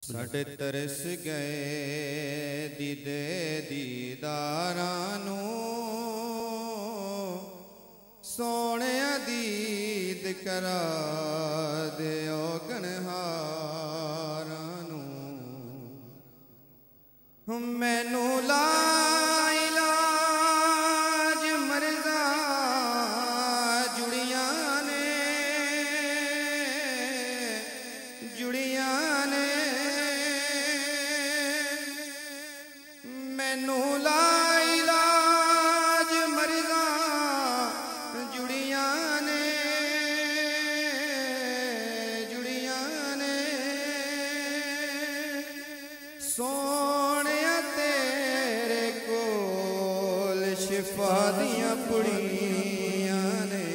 साडे तरस गए दीदे दीदारां नूं, सोने दीद करा दिओ गणहारां नूं। मैनू ला इलाज मर्ज़ा जुड़ियां ने, जुड़ियां ने। मैनू ला इलाज मर्ज़ा जुड़ियां ने, जुड़ियां ने। सोने तेरे कोल शिफा दियां पुड़ियां ने,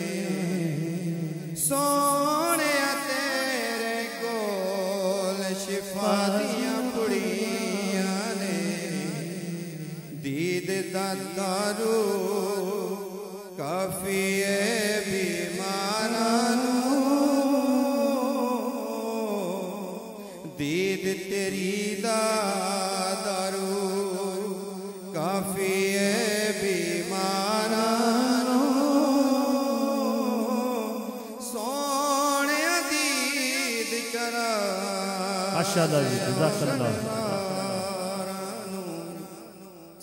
सोने तेरे कोल शिफा दियां पुड़ियां ने। दीद दा दारू काफी है बीमारां नूं, दीद तेरी दा दारू काफी है बीमारां नूं। सोने दीद करा माशाअल्लाह जज़ाकल्लाह।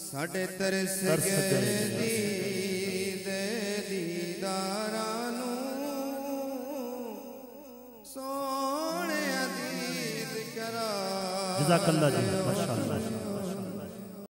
साडे तरस गए दीदे दीदारां नूं, सोने दीद करा। जज़ाकल्लाह जी माशाअल्लाह।